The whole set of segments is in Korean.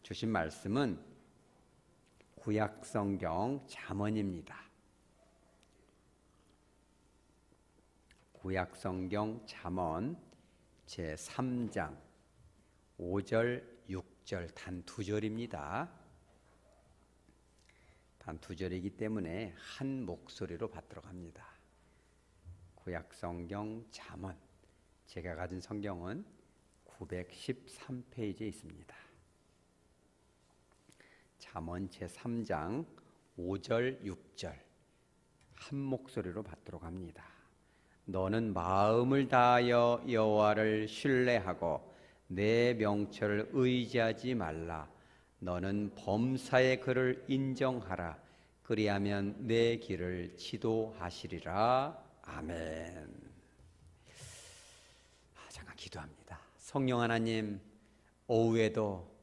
주신 말씀은 구약성경 잠언입니다. 구약성경 잠언 제3장 5절, 6절 단 2절입니다. 단 2절이기 때문에 한 목소리로 받도록 합니다. 구약성경 잠언, 제가 가진 성경은 913페이지에 있습니다. 잠언 제3장 5절, 6절 한 목소리로 받도록 합니다. 너는 마음을 다하여 여호와를 신뢰하고 내 명철을 의지하지 말라. 너는 범사의 그를 인정하라. 그리하면 내 길을 지도하시리라. 아멘. 잠깐 기도합니다. 성령 하나님, 오후에도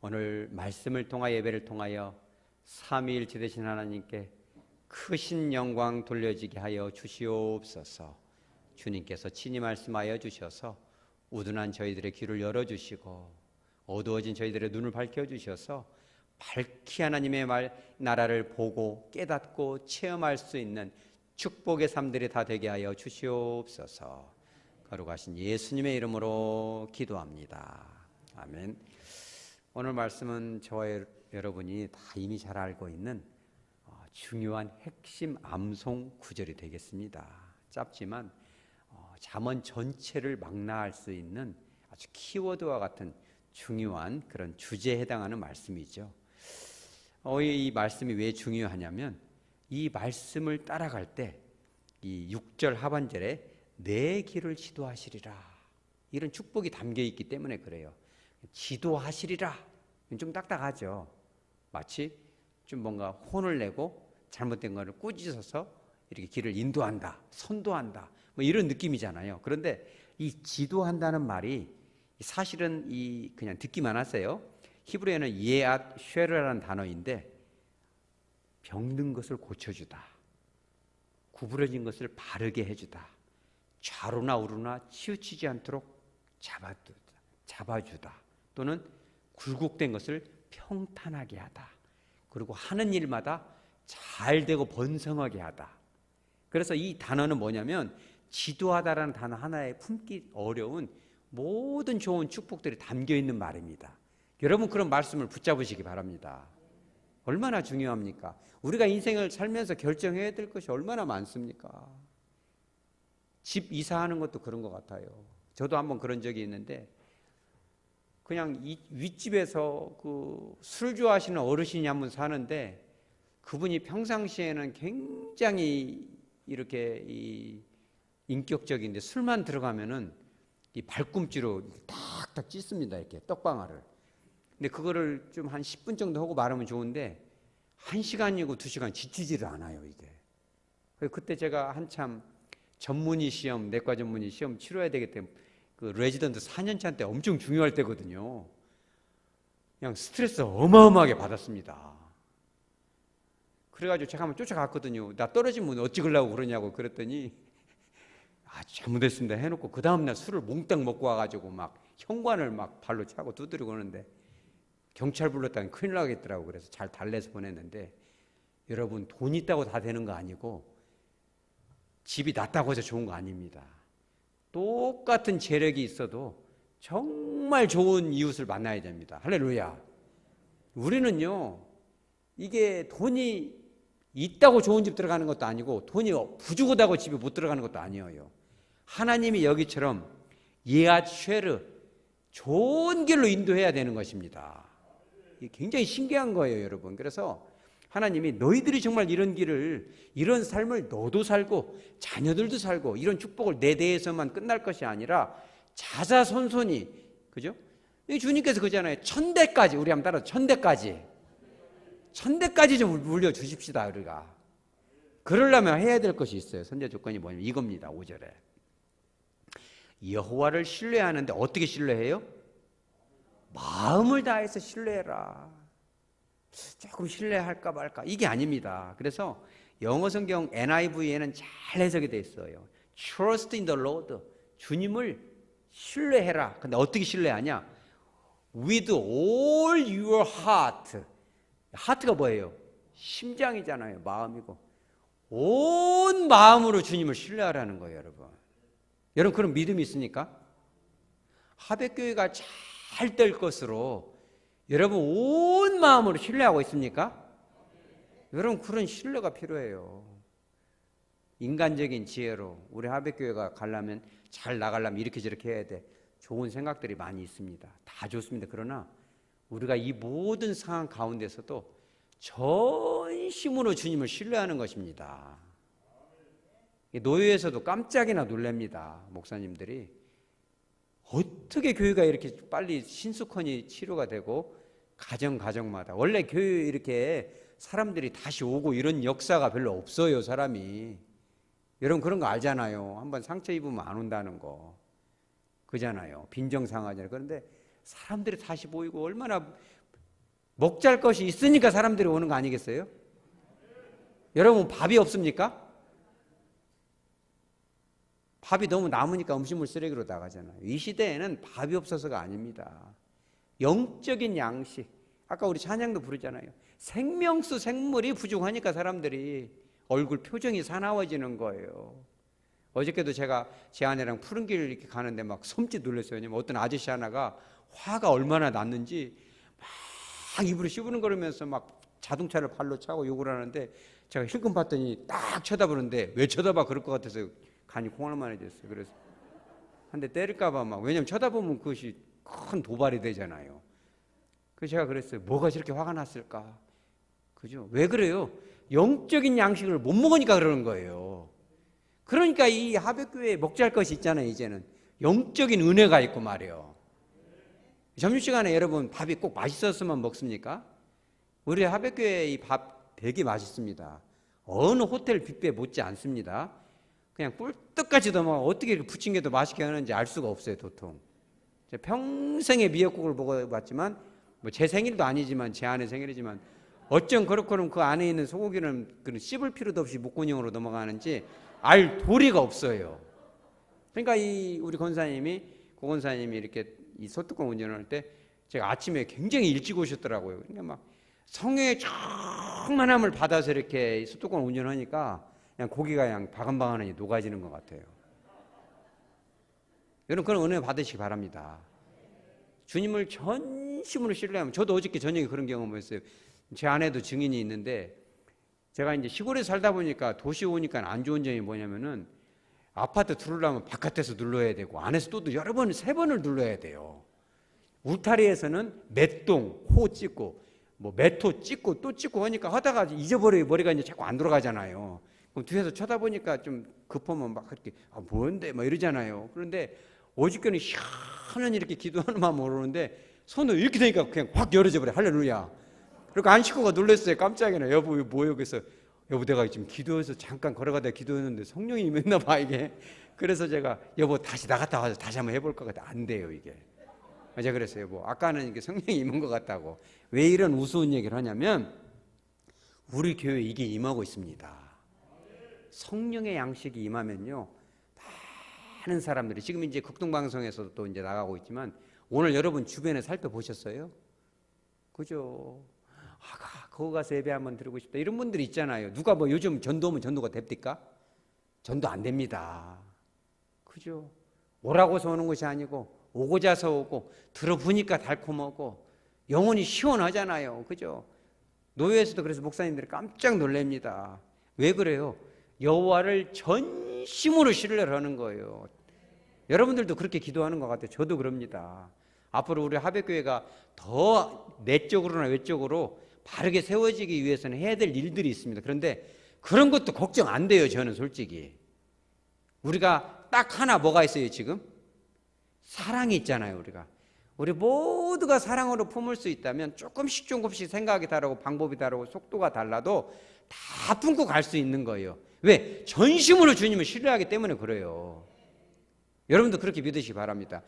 오늘 말씀을 통하여 예배를 통하여 삼위일체 되신 하나님께 크신 영광 돌려지게 하여 주시옵소서. 주님께서 친히 말씀하여 주셔서 우둔한 저희들의 귀를 열어주시고 어두워진 저희들의 눈을 밝혀주셔서 밝히 하나님의 나라를 보고 깨닫고 체험할 수 있는 축복의 삶들이 다 되게 하여 주시옵소서. 거룩하신 예수님의 이름으로 기도합니다. 아멘. 오늘 말씀은 저와 여러분이 다 이미 잘 알고 있는 중요한 핵심 암송 구절이 되겠습니다. 짧지만 잠언 전체를 망라할 수 있는 아주 키워드와 같은 중요한 그런 주제에 해당하는 말씀이죠. 이 말씀이 왜 중요하냐면 이 말씀을 따라갈 때 이 6절 하반절에 내 길을 지도하시리라 이런 축복이 담겨 있기 때문에 그래요. 지도하시리라 좀 딱딱하죠. 마치 좀 뭔가 혼을 내고 잘못된 것을 꾸짖어서 이렇게 길을 인도한다, 선도한다 뭐 이런 느낌이잖아요. 그런데 이 지도한다는 말이 사실은 그냥 듣기만 하세요. 히브리어는 예앗 쉐르라는 단어인데 병든 것을 고쳐주다, 구부러진 것을 바르게 해주다, 좌로나 우로나 치우치지 않도록 잡아주다, 또는 굴곡된 것을 평탄하게 하다, 그리고 하는 일마다 잘 되고 번성하게 하다. 그래서 이 단어는 뭐냐면 지도하다라는 단어 하나에 품기 어려운 모든 좋은 축복들이 담겨 있는 말입니다. 여러분 그런 말씀을 붙잡으시기 바랍니다. 얼마나 중요합니까? 우리가 인생을 살면서 결정해야 될 것이 얼마나 많습니까? 집 이사하는 것도 그런 것 같아요. 저도 한번 그런 적이 있는데 그냥 윗집에서 술 좋아하시는 어르신이 한 분 사는데 그분이 평상시에는 굉장히 이렇게 인격적인데 술만 들어가면은 이 발꿈치로 탁탁 찢습니다. 이렇게 떡방아를. 근데 그거를 좀 한 10분 정도 하고 말하면 좋은데 1시간이고 2시간 지치지를 않아요, 이게. 그때 제가 한참 전문의 시험, 내과 전문의 시험 치러야 되기 때문에 그 레지던트 4년차 때 엄청 중요할 때거든요. 그냥 스트레스 어마어마하게 받았습니다. 그래가지고 제가 한번 쫓아갔거든요. 나 떨어지면 어찌 그러려고 그러냐고 그랬더니 잘못했습니다 해놓고 그 다음날 술을 몽땅 먹고 와가지고 막 현관을 막 발로 차고 두드리고 오는데 경찰 불렀다니 큰일 나겠더라고. 그래서 잘 달래서 보냈는데 여러분 돈 있다고 다 되는 거 아니고 집이 낮다고 해서 좋은 거 아닙니다. 똑같은 재력이 있어도 정말 좋은 이웃을 만나야 됩니다. 할렐루야. 우리는요 이게 돈이 있다고 좋은 집 들어가는 것도 아니고 돈이 부족하다고 집에 못 들어가는 것도 아니에요. 하나님이 여기처럼 예앗 쉐르 좋은 길로 인도해야 되는 것입니다. 이게 굉장히 신기한 거예요, 여러분. 그래서 하나님이 너희들이 정말 이런 길을, 이런 삶을 너도 살고 자녀들도 살고 이런 축복을 내 대해서만 끝날 것이 아니라 자자손손이, 그죠? 주님께서 그러잖아요. 천대까지, 우리 한번 따라 천대까지 좀 물려주십시다, 우리가. 그러려면 해야 될 것이 있어요. 선제 조건이 뭐냐면 이겁니다. 5절에 여호와를 신뢰하는데 어떻게 신뢰해요? 마음을 다해서 신뢰해라. 조금 신뢰할까 말까 이게 아닙니다. 그래서 영어 성경 NIV에는 잘 해석이 돼 있어요. Trust in the Lord. 주님을 신뢰해라. 근데 어떻게 신뢰하냐? with all your heart. 하트가 뭐예요? 심장이잖아요. 마음이고. 온 마음으로 주님을 신뢰하라는 거예요, 여러분. 여러분 그런 믿음이 있습니까? 하백교회가 잘 될 것으로 여러분 온 마음으로 신뢰하고 있습니까? 여러분 그런 신뢰가 필요해요. 인간적인 지혜로 우리 하백교회가 가려면 잘 나가려면 이렇게 저렇게 해야 돼. 좋은 생각들이 많이 있습니다. 다 좋습니다. 그러나 우리가 이 모든 상황 가운데서도 전심으로 주님을 신뢰하는 것입니다. 노예에서도 깜짝이나 놀랍니다. 목사님들이 어떻게 교회가 이렇게 빨리 신속하니 치료가 되고 가정마다 원래 교회 이렇게 사람들이 다시 오고 이런 역사가 별로 없어요. 사람이 여러분 그런 거 알잖아요. 한번 상처 입으면 안 온다는 거 그잖아요. 빈정상하잖아요. 그런데 사람들이 다시 모이고 얼마나 먹잘 것이 있으니까 사람들이 오는 거 아니겠어요? 여러분 밥이 없습니까? 밥이 너무 남으니까 음식물 쓰레기로 나가잖아요. 이 시대에는 밥이 없어서가 아닙니다. 영적인 양식. 아까 우리 찬양도 부르잖아요. 생명수 생물이 부족하니까 사람들이 얼굴 표정이 사나워지는 거예요. 어저께도 제가 제 아내랑 푸른 길 이렇게 가는데 막 섬짓 놀랐어요. 왜냐면 어떤 아저씨 하나가 화가 얼마나 났는지 막 입으로 씹으는 거라면서 막 자동차를 발로 차고 욕을 하는데 제가 힐끔 봤더니 딱 쳐다보는데 왜 쳐다봐 그럴 것 같아서 간이 콩알만해졌어요. 그래서 한 대 때릴까 봐 막 왜냐면 쳐다보면 그것이 큰 도발이 되잖아요. 그래서 제가 그랬어요. 뭐가 저렇게 화가 났을까? 그죠? 왜 그래요? 영적인 양식을 못 먹으니까 그러는 거예요. 그러니까 이 하백교회에 먹잘 것이 있잖아요. 이제는 영적인 은혜가 있고 말이에요. 점심시간에 여러분 밥이 꼭 맛있었으면 먹습니까? 우리 하백교회 이 밥 되게 맛있습니다. 어느 호텔 뷔페 못지 않습니다. 그냥 꿀떡같이 넘어가 어떻게 이렇게 부침개도 맛있게 하는지 알 수가 없어요. 도통 평생에 미역국을 먹어봤지만 뭐 제 생일도 아니지만 제 아내 생일이지만 어쩜 그렇고는 그 안에 있는 소고기는 씹을 필요도 없이 목구멍으로 넘어가는지 알 도리가 없어요. 그러니까 이 우리 권사님이 고권사님이 이렇게 이 소뚜껑 운전할 때 제가 아침에 굉장히 일찍 오셨더라고요. 그러니까 막 성령의 충만함을 받아서 이렇게 소뚜껑 운전하니까 그냥 고기가 그냥 바글바글하니 녹아지는 것 같아요. 여러분 그런 은혜 받으시기 바랍니다. 주님을 전심으로 신뢰하면 저도 어저께 저녁에 그런 경험을 했어요. 제 아내도 증인이 있는데 제가 이제 시골에 살다 보니까 도시 오니까 안 좋은 점이 뭐냐면은 아파트 들어오려면 바깥에서 눌러야 되고 안에서 또 여러 번, 세 번을 눌러야 돼요. 울타리에서는 맷동, 호 찍고 뭐 매토 찍고 또 찍고 하니까 하다가 잊어버려요. 머리가 이제 자꾸 안 돌아가잖아요. 그럼 뒤에서 쳐다보니까 좀 급하면 막 그렇게 뭔데 막 이러잖아요. 그런데 어저께는 희한한 이렇게 기도하는 마음 모르는데 손을 이렇게 되니까 그냥 확 열어져 버려. 할렐루야. 그리고 안 식구가 놀랐어요. 깜짝이야. 여보 이거 뭐예요? 그래서 여보 내가 지금 기도해서 잠깐 걸어가다 기도했는데 성령이 임했나 봐 이게. 그래서 제가 여보 다시 나갔다 와서 다시 한번 해볼 것 같아. 안 돼요 이게. 제가 그랬어요. 여보 아까는 이게 성령이 임한 것 같다고. 왜 이런 우스운 얘기를 하냐면 우리 교회에 이게 임하고 있습니다. 성령의 양식이 임하면요 많은 사람들이 지금 이제 극동방송에서도 또 이제 나가고 있지만 오늘 여러분 주변에 살펴보셨어요? 그죠? 거기 가서 예배 한번 드리고 싶다 이런 분들이 있잖아요. 누가 뭐 요즘 전도하면 전도가 됩니까? 전도 안 됩니다. 그죠? 오라고서 오는 것이 아니고 오고자서 오고 들어보니까 달콤하고 영혼이 시원하잖아요. 그죠? 노예에서도 그래서 목사님들이 깜짝 놀랍니다. 왜 그래요? 여호와를 전심으로 신뢰를 하는 거예요. 여러분들도 그렇게 기도하는 것 같아요. 저도 그럽니다. 앞으로 우리 하백교회가 더 내적으로나 외적으로 바르게 세워지기 위해서는 해야 될 일들이 있습니다. 그런데 그런 것도 걱정 안 돼요. 저는 솔직히 우리가 딱 하나 뭐가 있어요 지금? 사랑이 있잖아요. 우리 모두가 사랑으로 품을 수 있다면 조금씩 생각이 다르고 방법이 다르고 속도가 달라도 다 품고 갈 수 있는 거예요. 왜? 전심으로 주님을 신뢰하기 때문에 그래요. 여러분도 그렇게 믿으시기 바랍니다.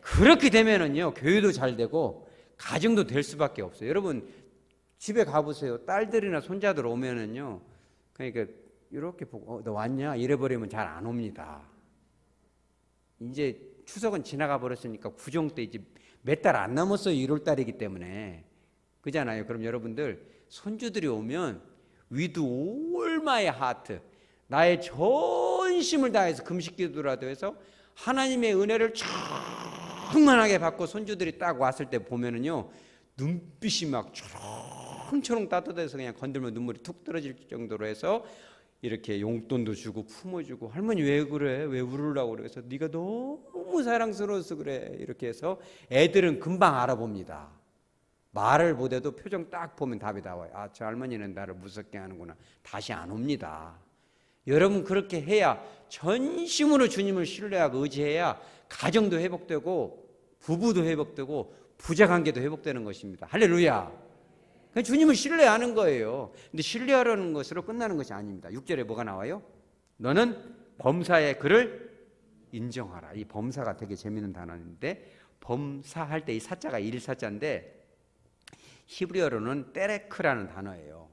그렇게 되면은요 교회도 잘 되고 가정도 될 수밖에 없어요. 여러분 집에 가보세요. 딸들이나 손자들 오면은요 그러니까 이렇게 보고 너 왔냐 이래버리면 잘 안 옵니다. 이제 추석은 지나가 버렸으니까 구정 때 이제 몇 달 안 남았어요. 1월 달이기 때문에. 그잖아요. 그럼 여러분들 손주들이 오면 위드 올 마이 하트, 나의 전심을 다해서 금식 기도라도 해서 하나님의 은혜를 충만하게 받고 손주들이 딱 왔을 때 보면은요, 눈빛이 막 초롱초롱 따뜻해서 그냥 건들면 눈물이 툭 떨어질 정도로 해서 이렇게 용돈도 주고 품어주고, 할머니 왜 그래? 왜 울으려고 그래? 그래서 네가 너무 사랑스러워서 그래. 이렇게 해서 애들은 금방 알아봅니다. 말을 못해도 표정 딱 보면 답이 나와요. 아, 저 할머니는 나를 무섭게 하는구나. 다시 안 옵니다. 여러분 그렇게 해야, 전심으로 주님을 신뢰하고 의지해야 가정도 회복되고 부부도 회복되고 부자관계도 회복되는 것입니다. 할렐루야. 주님을 신뢰하는 거예요. 근데 신뢰하려는 것으로 끝나는 것이 아닙니다. 6절에 뭐가 나와요? 너는 범사의 그를 인정하라. 이 범사가 되게 재밌는 단어인데, 범사할 때 이 사자가 일사자인데 히브리어로는 때레크라는 단어예요.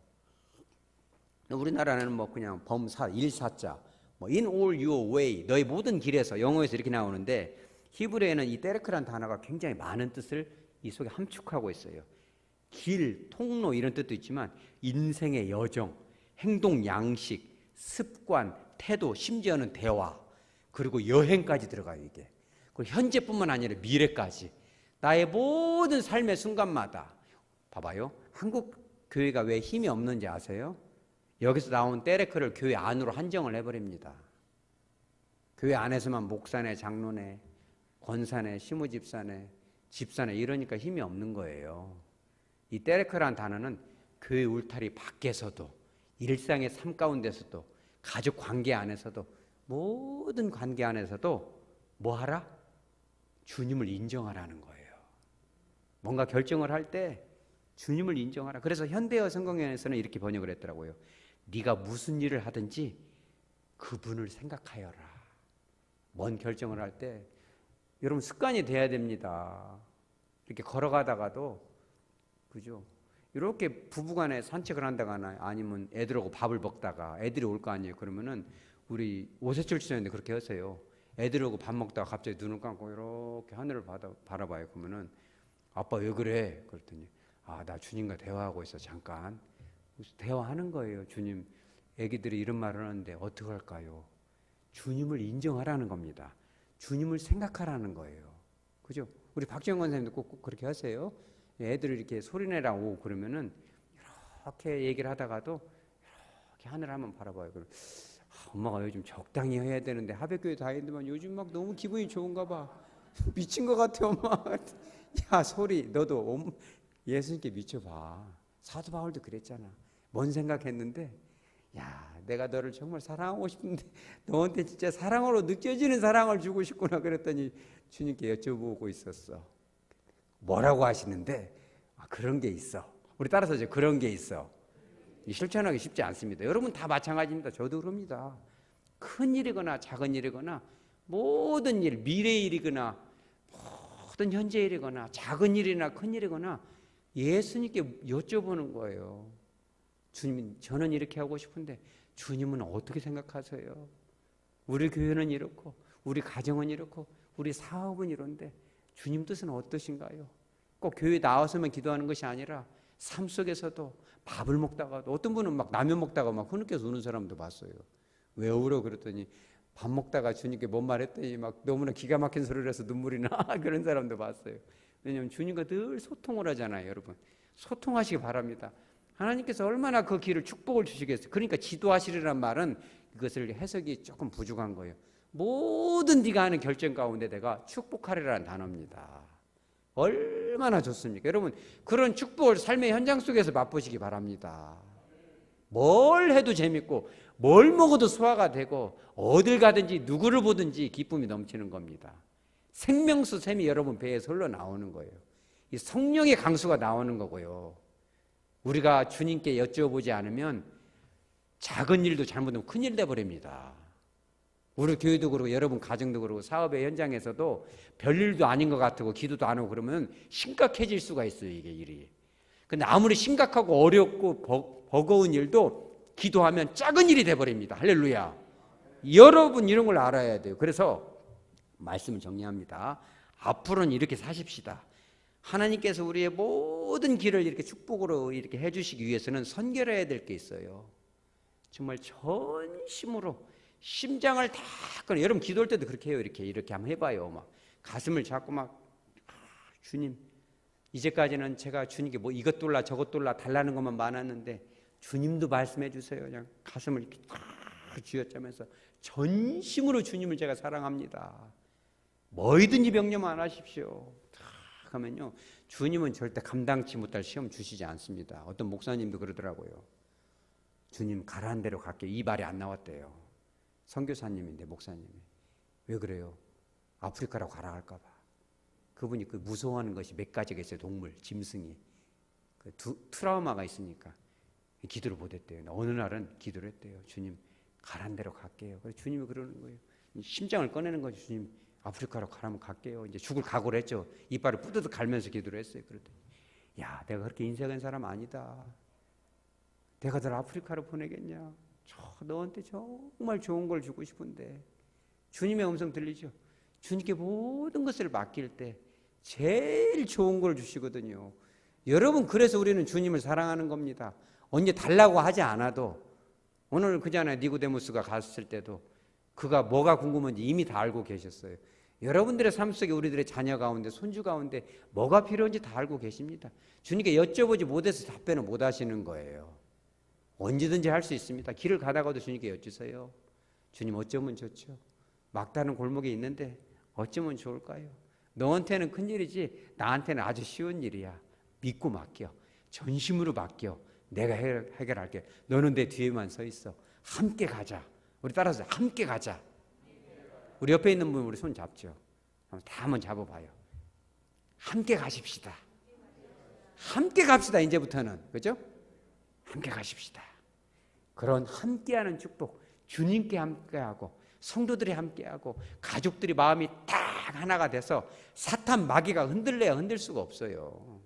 우리나라는 뭐 그냥 범사, 일사자, 뭐 in all your way, 너의 모든 길에서, 영어에서 이렇게 나오는데 히브리어에는 이 때레크라는 단어가 굉장히 많은 뜻을 이 속에 함축하고 있어요. 길, 통로 이런 뜻도 있지만 인생의 여정, 행동 양식, 습관, 태도, 심지어는 대화, 그리고 여행까지 들어가요. 이게 그리고 현재뿐만 아니라 미래까지 나의 모든 삶의 순간마다. 봐봐요, 한국 교회가 왜 힘이 없는지 아세요? 여기서 나온 때레크를 교회 안으로 한정을 해버립니다. 교회 안에서만 목사네, 장로네, 권사네, 시무집사네, 집사네 이러니까 힘이 없는 거예요. 이 때레크라는 단어는 교회 울타리 밖에서도, 일상의 삶 가운데서도, 가족 관계 안에서도, 모든 관계 안에서도 뭐 하라? 주님을 인정하라는 거예요. 뭔가 결정을 할 때 주님을 인정하라. 그래서 현대어 성경에서는 이렇게 번역을 했더라고요. 네가 무슨 일을 하든지 그분을 생각하여라. 뭔 결정을 할 때 여러분 습관이 돼야 됩니다. 이렇게 걸어가다가도, 그죠? 이렇게 부부간에 산책을 한다거나 아니면 애들하고 밥을 먹다가 애들이 올 거 아니에요. 그러면은 우리 오세철치전인데 그렇게 하세요. 애들하고 밥 먹다가 갑자기 눈을 감고 이렇게 하늘을 바라봐요. 그러면은 아빠 왜 그래? 그랬더니 아, 나 주님과 대화하고 있어. 잠깐. 대화하는 거예요. 주님, 애기들이 이런 말을 하는데 어떻게 할까요? 주님을 인정하라는 겁니다. 주님을 생각하라는 거예요. 그죠? 우리 박지영 권사님도 꼭 그렇게 하세요. 애들을 이렇게 소리내라고 오고 그러면은 이렇게 얘기를 하다가도 이렇게 하늘 한번 바라봐요. 그럼 엄마가 요즘 적당히 해야 되는데 하백교회 다니는데만 요즘 막 너무 기분이 좋은가 봐. 미친 것 같아 엄마. 야 소리, 너도 예수님께 미쳐봐. 사도 바울도 그랬잖아. 뭔 생각했는데, 야 내가 너를 정말 사랑하고 싶은데 너한테 진짜 사랑으로 느껴지는 사랑을 주고 싶구나. 그랬더니 주님께 여쭤보고 있었어. 뭐라고 하시는데, 아, 그런 게 있어. 우리 따라서 이제 그런 게 있어. 실천하기 쉽지 않습니다. 여러분 다 마찬가지입니다. 저도 그럽니다. 큰 일이거나 작은 일이거나 모든 일, 미래 일이거나 모든 현재 일이거나 작은 일이나 큰 일이거나 예수님께 여쭤보는 거예요. 주님, 저는 이렇게 하고 싶은데 주님은 어떻게 생각하세요? 우리 교회는 이렇고 우리 가정은 이렇고 우리 사업은 이런데 주님 뜻은 어떠신가요? 꼭 교회 나와서만 기도하는 것이 아니라 삶 속에서도 밥을 먹다가도, 어떤 분은 막 라면 먹다가 막 흐느껴서 우는 사람도 봤어요. 왜 울어? 그랬더니 밥 먹다가 주님께 뭔 말했더니 막 너무나 기가 막힌 소리를 해서 눈물이 나. 그런 사람도 봤어요. 왜냐하면 주님과 늘 소통을 하잖아요. 여러분 소통하시기 바랍니다. 하나님께서 얼마나 그 길을 축복을 주시겠어요. 그러니까 지도하시리란 말은 이것을 해석이 조금 부족한 거예요. 모든 네가 하는 결정 가운데 내가 축복하리라는 단어입니다. 얼마나 좋습니까? 여러분 그런 축복을 삶의 현장 속에서 맛보시기 바랍니다. 뭘 해도 재밌고 뭘 먹어도 소화가 되고 어딜 가든지 누구를 보든지 기쁨이 넘치는 겁니다. 생명수 샘이 여러분 배에서 흘러나오는 거예요. 이 성령의 강수가 나오는 거고요. 우리가 주님께 여쭤보지 않으면 작은 일도 잘못하면 큰일 돼버립니다. 우리 교회도 그러고 여러분 가정도 그러고 사업의 현장에서도 별일도 아닌 것 같고 기도도 안 하고 그러면 심각해질 수가 있어요. 이게 일이. 근데 아무리 심각하고 어렵고 버거운 일도 기도하면 작은 일이 돼버립니다. 할렐루야. 여러분 이런 걸 알아야 돼요. 그래서 말씀을 정리합니다. 앞으로는 이렇게 사십시다. 하나님께서 우리의 모든 길을 이렇게 축복으로 이렇게 해주시기 위해서는 선결해야 될 게 있어요. 정말 전심으로 심장을 다 꺼내. 여러분 기도할 때도 그렇게 해요. 이렇게 한번 해봐요. 막 가슴을 잡고 막 주님, 이제까지는 제가 주님께 뭐 이것 돌라 저것 돌라 달라는 것만 많았는데 주님도 말씀해 주세요. 그냥 가슴을 이렇게 탁 쥐어짜면서 전심으로 주님을 제가 사랑합니다. 뭐이든지 병념 안 하십시오. 탁 하면요, 주님은 절대 감당치 못할 시험 주시지 않습니다. 어떤 목사님도 그러더라고요. 주님 가라는 대로 갈게요. 이 말이 안 나왔대요. 선교사님인데 목사님이. 왜 그래요? 아프리카라고 가라 할까 봐. 그분이 그 무서워하는 것이 몇 가지가 있어요. 동물, 짐승이. 그 트라우마가 있으니까 기도를 못했대요. 어느 날은 기도를 했대요. 주님 가라는 대로 갈게요. 그래서 주님이 그러는 거예요. 심장을 꺼내는 거죠. 주님 아프리카로 가라면 갈게요. 이제 죽을 각오를 했죠. 이빨을 뿌드득 갈면서 기도를 했어요. 그랬더니 야, 내가 그렇게 인색한 사람 아니다. 내가 널 아프리카로 보내겠냐? 너한테 정말 좋은 걸 주고 싶은데. 주님의 음성 들리죠? 주님께 모든 것을 맡길 때 제일 좋은 걸 주시거든요. 여러분, 그래서 우리는 주님을 사랑하는 겁니다. 언제 달라고 하지 않아도, 오늘 그전에 니고데모스가 갔을 때도 그가 뭐가 궁금한지 이미 다 알고 계셨어요. 여러분들의 삶 속에 우리들의 자녀 가운데, 손주 가운데 뭐가 필요한지 다 알고 계십니다. 주님께 여쭤보지 못해서 답변을 못 하시는 거예요. 언제든지 할 수 있습니다. 길을 가다가도 주님께 여쭈세요. 주님 어쩌면 좋죠? 막다른 골목에 있는데 어쩌면 좋을까요? 너한테는 큰일이지 나한테는 아주 쉬운 일이야. 믿고 맡겨. 전심으로 맡겨. 내가 해결할게. 너는 내 뒤에만 서 있어. 함께 가자. 우리 따라서 함께 가자. 우리 옆에 있는 분 우리 손 잡죠. 다 한번 잡아봐요. 함께 가십시다. 함께 갑시다. 이제부터는. 그죠? 함께 가십시다. 그런 함께하는 축복, 주님께 함께하고 성도들이 함께하고 가족들이 마음이 딱 하나가 돼서 사탄 마귀가 흔들려야 흔들 수가 없어요.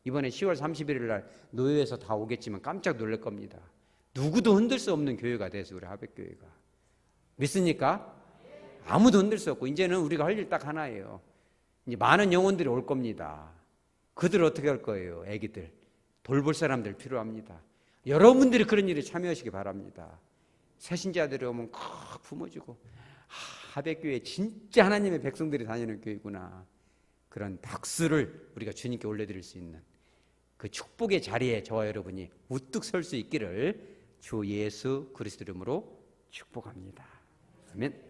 이번에 10월 31일 날 노예에서 다 오겠지만 깜짝 놀랄 겁니다. 누구도 흔들 수 없는 교회가 돼서 우리 하백교회가. 믿습니까? 아무도 흔들 수 없고 이제는 우리가 할 일 딱 하나예요. 이제 많은 영혼들이 올 겁니다. 그들 어떻게 할 거예요? 애기들. 돌볼 사람들 필요합니다. 여러분들이 그런 일에 참여하시기 바랍니다. 새신자들이 오면 콕 품어주고, 하백교회 진짜 하나님의 백성들이 다니는 교회구나. 그런 박수를 우리가 주님께 올려드릴 수 있는 그 축복의 자리에 저와 여러분이 우뚝 설 수 있기를 주 예수 그리스도 이름으로 축복합니다. 아멘.